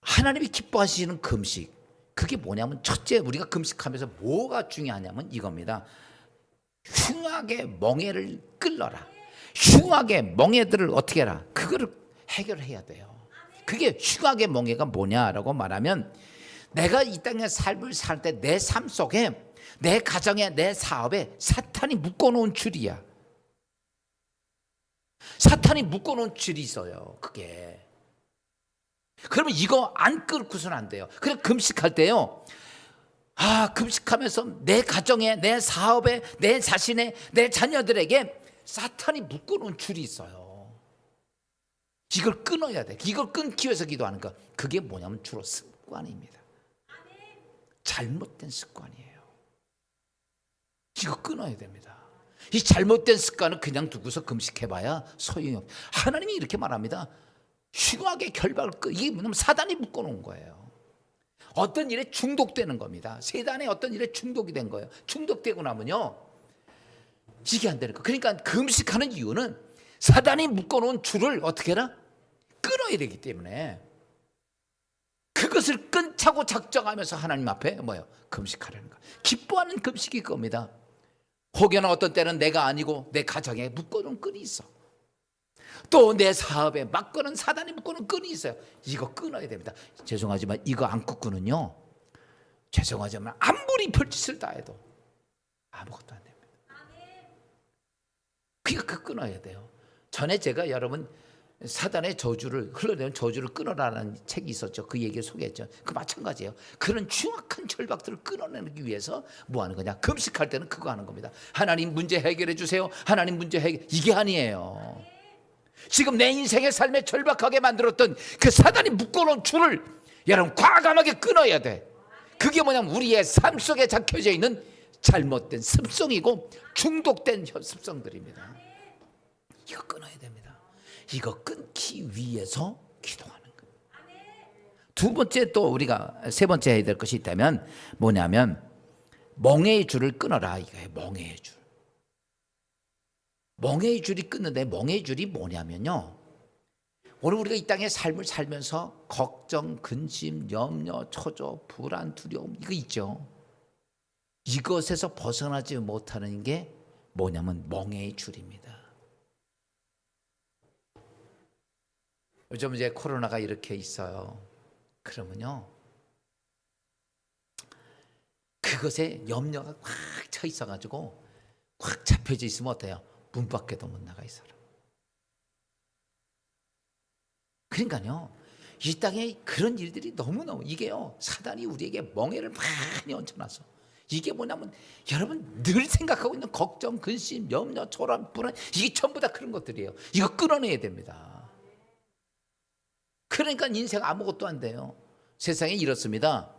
하나님이 기뻐하시는 금식, 그게 뭐냐면, 첫째 우리가 금식하면서 뭐가 중요하냐면 이겁니다. 흉악의 멍에를 끌러라. 흉악의 멍에들을 어떻게 해라? 그거를 해결해야 돼요. 그게 흉악의 멍에가 뭐냐라고 말하면, 내가 이 땅의 삶을 살 때 내 삶 속에, 내 가정에, 내 사업에 사탄이 묶어놓은 줄이야. 사탄이 묶어놓은 줄이 있어요. 그게. 그러면 이거 안 끊고서는 안 돼요. 그래서 금식할 때요, 금식하면서 내 가정에, 내 사업에, 내 자신의, 내 자녀들에게 사탄이 묶어놓은 줄이 있어요. 이걸 끊어야 돼. 이걸 끊기 위해서 기도하는 거. 그게 뭐냐면 주로 습관입니다. 잘못된 습관이에요. 이거 끊어야 됩니다. 이 잘못된 습관은 그냥 두고서 금식해봐야 소용이 없어요. 하나님이 이렇게 말합니다. 흉악의 결박을 이게 뭐냐면 사단이 묶어놓은 거예요. 어떤 일에 중독되는 겁니다. 세단에 어떤 일에 중독이 된 거예요. 중독되고 나면요, 이게 안 되는 거. 그러니까 금식하는 이유는 사단이 묶어놓은 줄을 어떻게 해라? 끊어야 되기 때문에, 그것을 끊자고 작정하면서 하나님 앞에 뭐예요? 금식하라는 거. 기뻐하는 금식이 그겁니다. 혹여나 어떤 때는 내가 아니고 내 가정에 묶어놓은 끈이 있어. 또 내 사업에 막거는 사단이 묶어놓은 끈이 있어요. 이거 끊어야 됩니다. 죄송하지만 이거 안 끊고는요, 죄송하지만 아무리 별짓을 다 해도 아무것도 안 됩니다. 그거 끊어야 돼요. 전에 제가 여러분 사단의 저주를, 흘러내는 저주를 끊어라는 책이 있었죠. 그 얘기를 소개했죠. 그 마찬가지예요. 그런 흉악한 절박들을 끊어내기 위해서 뭐 하는 거냐? 금식할 때는 그거 하는 겁니다. 하나님 문제 해결해 주세요. 하나님 문제 해결. 이게 아니에요. 지금 내 인생의 삶에 절박하게 만들었던 그 사단이 묶어놓은 줄을 여러분 과감하게 끊어야 돼. 그게 뭐냐면 우리의 삶 속에 잡혀져 있는 잘못된 습성이고 중독된 습성들입니다. 이거 끊어야 됩니다. 이거 끊기 위해서 기도하는 거예요. 두 번째, 또 우리가 세 번째 해야 될 것이 있다면 뭐냐면 멍에의 줄을 끊어라 이거예요. 멍에의 줄. 멍에의 줄이 끊는데, 멍에의 줄이 뭐냐면요, 오늘 우리가 이 땅의 삶을 살면서 걱정, 근심, 염려, 초조, 불안, 두려움 이거 있죠. 이것에서 벗어나지 못하는 게 뭐냐면 멍에의 줄입니다. 요즘 이제 코로나가 이렇게 있어요. 그러면요, 그것에 염려가 꽉 차 있어가지고 꽉 잡혀져 있으면 어때요? 문 밖에도 못 나가 이 사람. 그러니까요, 이 땅에 그런 일들이 너무너무, 이게요, 사단이 우리에게 멍에를 많이 얹혀놨어. 이게 뭐냐면 여러분 늘 생각하고 있는 걱정, 근심, 염려, 초란, 불안, 이게 전부 다 그런 것들이에요. 이거 끊어내야 됩니다. 그러니까 인생 아무것도 안 돼요. 세상에 이렇습니다.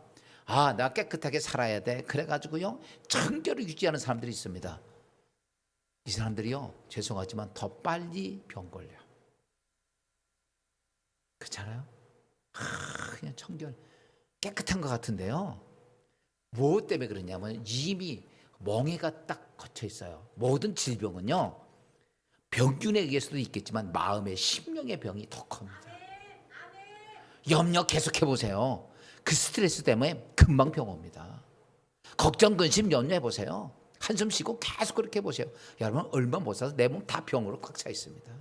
나 깨끗하게 살아야 돼. 그래가지고요, 청결을 유지하는 사람들이 있습니다. 이 사람들이요, 죄송하지만 더 빨리 병 걸려. 그렇잖아요? 그냥 청결, 깨끗한 것 같은데요, 뭐 때문에 그러냐면 이미 멍에가 딱 걷혀 있어요. 모든 질병은요, 병균에 의해서도 있겠지만 마음의 심령의 병이 더 큽니다. 염려 계속 해보세요. 그 스트레스 때문에 금방 병 옵니다. 걱정, 근심, 염려 해보세요. 한숨 쉬고 계속 그렇게 해보세요. 여러분 얼마 못 살아서 내 몸 다 병으로 꽉 차 있습니다.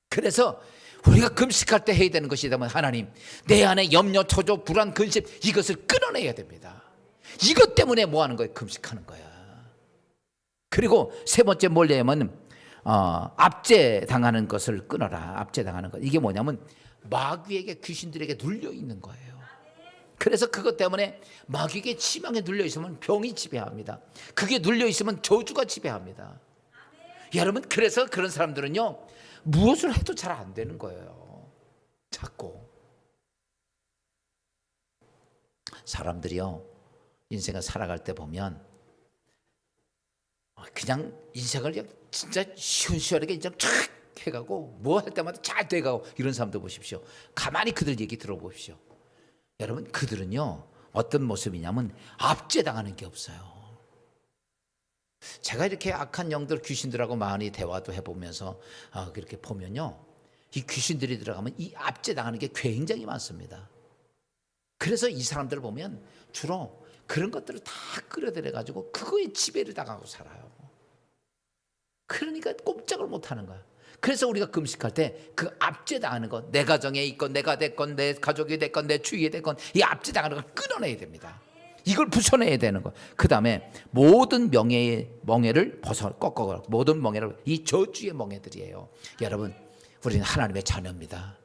그래서 우리가 금식할 때 해야 되는 것이 있다면, 하나님 내 안에 염려, 초조, 불안, 근심 이것을 끊어내야 됩니다. 이것 때문에 뭐 하는 거예요? 금식하는 거야. 그리고 세 번째 뭐냐면 압제당하는 것을 끊어라. 압제당하는 것. 이게 뭐냐면 마귀에게, 귀신들에게 눌려 있는 거예요. 그래서 그것 때문에 마귀에게 심하게 눌려 있으면 병이 지배합니다. 그게 눌려 있으면 저주가 지배합니다. 여러분, 그래서 그런 사람들은요, 무엇을 해도 잘 안 되는 거예요. 자꾸 사람들이요, 인생을 살아갈 때 보면 그냥 인생을 그냥 진짜 시원시원하게 그냥 쫙 해가고 뭐 할 때마다 잘 돼가고 이런 사람들 보십시오. 가만히 그들 얘기 들어보십시오. 여러분, 그들은요 어떤 모습이냐면 압제당하는 게 없어요. 제가 이렇게 악한 영들, 귀신들하고 많이 대화도 해보면서 그렇게 보면요, 이 귀신들이 들어가면 이 압제당하는 게 굉장히 많습니다. 그래서 이 사람들을 보면 주로 그런 것들을 다 끌어들여 가지고 그거에 지배를 당하고 살아요. 그러니까 꼼짝을 못 하는 거야. 그래서 우리가 금식할 때 그 압제당하는 것, 내 가정에 있건 내가 됐건 내 가족이 됐건 내 주위에 됐건 이 압제당하는 걸 끊어내야 됩니다. 이걸 부숴내야 되는 거. 그 다음에 모든 멍에를 꺾어. 모든 멍에를, 이 저주의 멍에들이에요. 여러분, 우리는 하나님의 자녀입니다.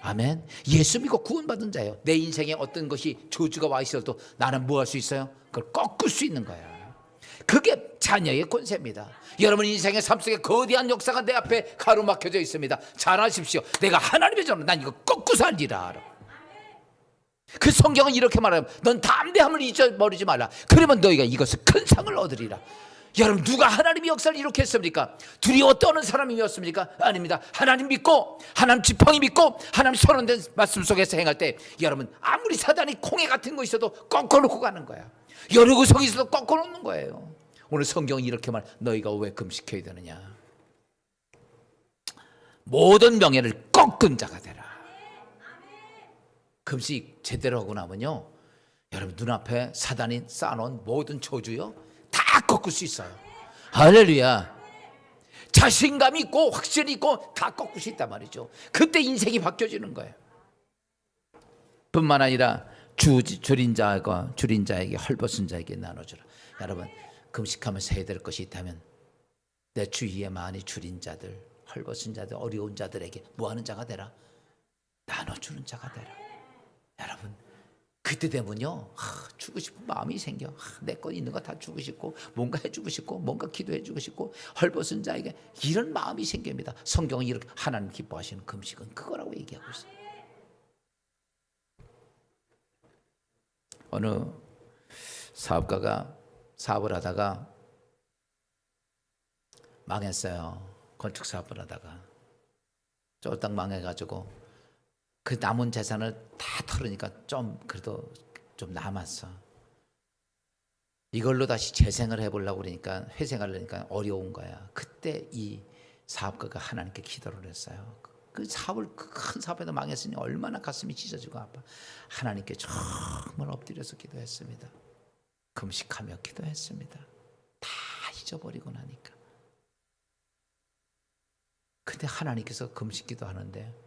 아멘. 예수 믿고 구원받은 자예요. 내 인생에 어떤 것이 저주가 와 있어도 나는 뭐 할 수 있어요? 그걸 꺾을 수 있는 거야. 그게 자녀의 권세입니다. 여러분 인생의 삶 속에 거대한 역사가 내 앞에 가로막혀져 있습니다. 잘 아십시오. 내가 하나님의 자녀, 난 이거 꺾고 살리라. 그 성경은 이렇게 말해요. 넌 담대함을 잊어버리지 말라. 그러면 너희가 이것을 큰 상을 얻으리라. 여러분, 누가 하나님의 역사를 이렇게 했습니까? 두려워 떠는 사람이었습니까? 아닙니다. 하나님 믿고, 하나님 지팡이 믿고, 하나님 선언된 말씀 속에서 행할 때, 여러분 아무리 사단이 콩에 같은 거 있어도 꺾어놓고 가는 거야. 여러 구석이 있어도 꺾어놓는 거예요. 오늘 성경은 이렇게 말, 너희가 왜 금식해야 되느냐? 모든 명예를 꺾은 자가 되라. 금식 제대로 하고 나면요, 여러분 눈앞에 사단이 쌓아놓은 모든 저주요 다 꺾을 수 있어요. 할렐루야. 자신감 있고 확신이 있고 다 꺾을 수 있단 말이죠. 그때 인생이 바뀌어지는 거예요. 뿐만 아니라 줄인 자에게 헐벗은 자에게 나눠주라. 여러분, 금식하면서 해야 될 것이 있다면 내 주위에 많이 줄인 자들, 헐벗은 자들, 어려운 자들에게 뭐하는 자가 되라? 나눠주는 자가 되라. 여러분, 그때 되면요, 주고 싶은 마음이 생겨. 내 거 있는 거 다 주고 싶고, 뭔가 해주고 싶고, 뭔가 기도해주고 싶고, 헐벗은 자에게 이런 마음이 생깁니다. 성경은 이렇게 하나님 기뻐하시는 금식은 그거라고 얘기하고 있어요. 어느 사업가가 사업을 하다가 망했어요. 건축 사업을 하다가 쫄딱 망해가지고 그 남은 재산을 다 털으니까 좀 그래도 좀 남았어. 이걸로 다시 재생을 해보려고 그러니까, 회생하려니까 어려운 거야. 그때 이 사업가가 하나님께 기도를 했어요. 그 사업을, 그 큰 사업에도 망했으니 얼마나 가슴이 찢어지고 아파. 하나님께 정말 엎드려서 기도했습니다. 금식하며 기도했습니다. 다 잊어버리고 나니까. 근데 하나님께서 금식 기도하는데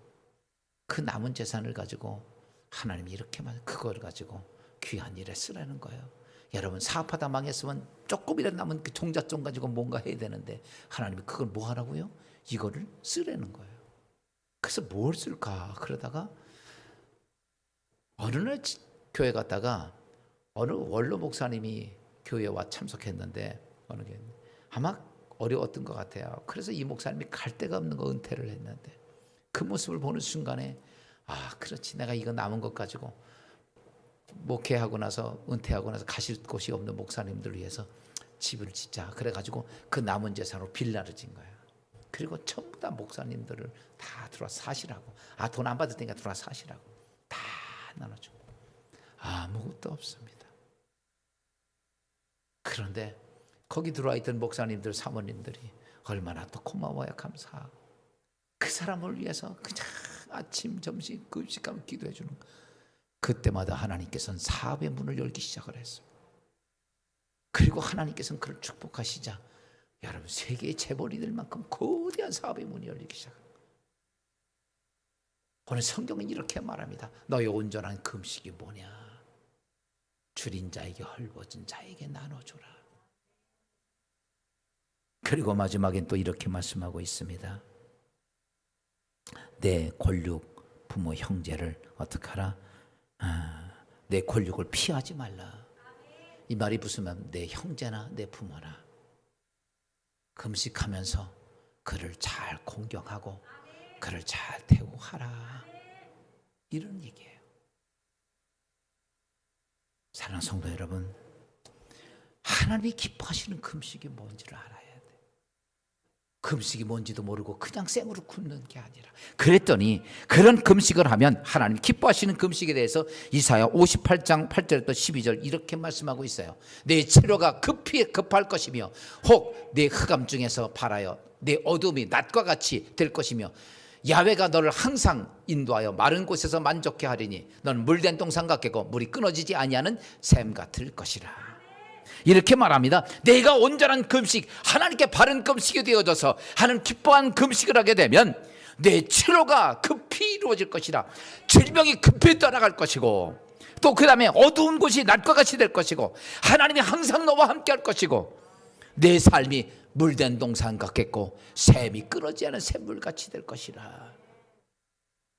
그 남은 재산을 가지고 하나님이 이렇게 그걸 가지고 귀한 일에 쓰라는 거예요. 여러분, 사업하다 망했으면 조금이라도 남은 그 종잣돈 가지고 뭔가 해야 되는데 하나님이 그걸 뭐 하라고요? 이거를 쓰라는 거예요. 그래서 뭘 쓸까? 그러다가 어느 날 교회 갔다가 어느 원로 목사님이 교회에 와 참석했는데, 어느 게 아마 어려웠던 것 같아요. 그래서 이 목사님이 갈 데가 없는 거 은퇴를 했는데, 그 모습을 보는 순간에 그렇지, 내가 이거 남은 것 가지고 목회하고 나서, 은퇴하고 나서 가실 곳이 없는 목사님들을 위해서 집을 짓자. 그래가지고 그 남은 재산으로 빌라를 진 거야. 그리고 전부 다 목사님들을 다 들어와 사시라고, 돈 안 받을 테니까 들어와 사시라고 다 나눠주고, 아무것도 없습니다. 그런데 거기 들어와 있던 목사님들, 사모님들이 얼마나 또 고마워야 감사하고, 그 사람을 위해서 그냥 아침, 점심, 금식하며 기도해 주는 거. 그때마다 하나님께서는 사업의 문을 열기 시작을 했어요. 그리고 하나님께서는 그를 축복하시자 여러분, 세계의 재벌이 될 만큼 거대한 사업의 문이 열리기 시작합니다. 오늘 성경은 이렇게 말합니다. 너의 온전한 금식이 뭐냐? 줄인 자에게 헐벗은 자에게 나눠주라. 그리고 마지막엔 또 이렇게 말씀하고 있습니다. 내 권육, 부모, 형제를 어떻게 하라? 내 권육을 피하지 말라. 이 말이 무슨 말? 내 형제나 내 부모나 금식하면서 그를 잘 공경하고 그를 잘 대우하라. 이런 얘기예요. 사랑하는 성도 여러분, 하나님이 기뻐하시는 금식이 뭔지를 알아야 돼. 금식이 뭔지도 모르고 그냥 생으로 굶는 게 아니라, 그랬더니 그런 금식을 하면 하나님 기뻐하시는 금식에 대해서 이사야 58장 8절부터 12절 이렇게 말씀하고 있어요. 내 치료가 급할 것이며 혹 내 흑암 중에서 발하여 내 어둠이 낮과 같이 될 것이며 야훼가 너를 항상 인도하여 마른 곳에서 만족해 하리니 너는 물된 동산 같겠고 물이 끊어지지 아니하는 샘 같을 것이라. 이렇게 말합니다. 내가 온전한 금식, 하나님께 바른 금식이 되어져서 하나님 기뻐한 금식을 하게 되면 내 치료가 급히 이루어질 것이라. 질병이 급히 떠나갈 것이고, 또 그 다음에 어두운 곳이 낮과 같이 될 것이고, 하나님이 항상 너와 함께 할 것이고, 내 삶이 물된 동산 같겠고 샘이 끊어지지 않은 샘물같이 될 것이라.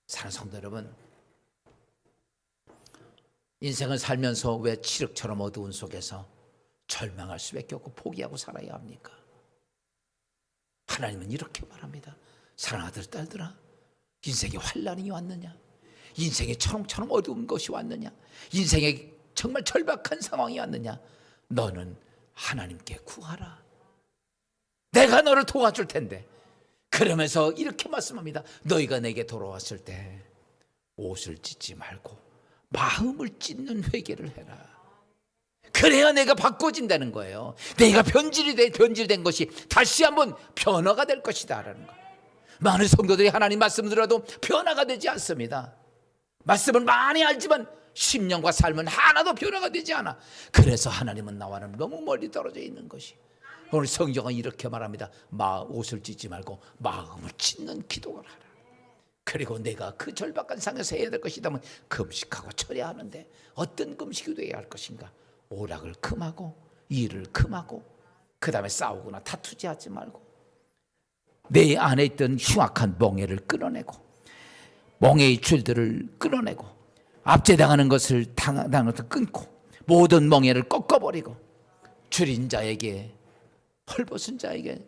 사랑하는 성도 여러분, 인생을 살면서 왜 칠흑처럼 어두운 속에서 절망할 수밖에 없고 포기하고 살아야 합니까? 하나님은 이렇게 말합니다. 사랑하는 아들 딸들아, 인생에 환난이 왔느냐? 인생에 초롱초롱 어두운 것이 왔느냐? 인생에 정말 절박한 상황이 왔느냐? 너는 하나님께 구하라. 내가 너를 도와줄 텐데. 그러면서 이렇게 말씀합니다. 너희가 내게 돌아왔을 때 옷을 찢지 말고 마음을 찢는 회개를 해라. 그래야 내가 바꿔진다는 거예요. 내가 변질된 것이 다시 한번 변화가 될 것이다 라는 거예요. 많은 성도들이 하나님 말씀 들어도 변화가 되지 않습니다. 말씀을 많이 알지만 심령과 삶은 하나도 변화가 되지 않아. 그래서 하나님은 나와는 너무 멀리 떨어져 있는 것이. 오늘 성경은 이렇게 말합니다. 옷을 찢지 말고 마음을 찢는 기도를 하라. 그리고 내가 그 절박한 상에서 해야 될 것이라면 금식하고 철야 하는데 어떤 금식이 되어야 할 것인가? 오락을 금하고 일을 금하고, 그 다음에 싸우거나 다투지 하지 말고, 내 안에 있던 흉악한 멍에를 끊어내고, 멍에의 줄들을 끊어내고, 압제당하는 것을 당하는 것을 끊고, 모든 멍에를 꺾어버리고, 줄인 자에게, 헐벗은 자에게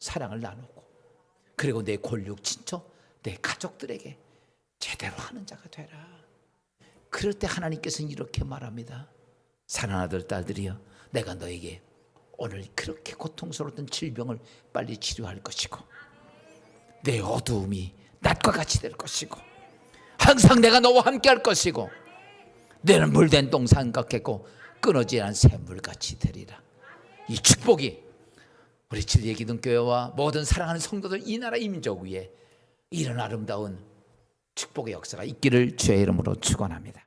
사랑을 나누고, 그리고 내 골육 친척, 내 가족들에게 제대로 하는 자가 되라. 그럴 때 하나님께서는 이렇게 말합니다. 사랑하는 아들 딸들이여, 내가 너에게 오늘 그렇게 고통스러웠던 질병을 빨리 치료할 것이고, 내 어두움이 낮과 같이 될 것이고, 항상 내가 너와 함께 할 것이고, 너는 물된 동산 같겠고 끊어지지 않은 샘물같이 되리라. 이 축복이 우리 진리의 기둥교회와 모든 사랑하는 성도들, 이 나라 이 민족 위에 이런 아름다운 축복의 역사가 있기를 주의 이름으로 축원합니다.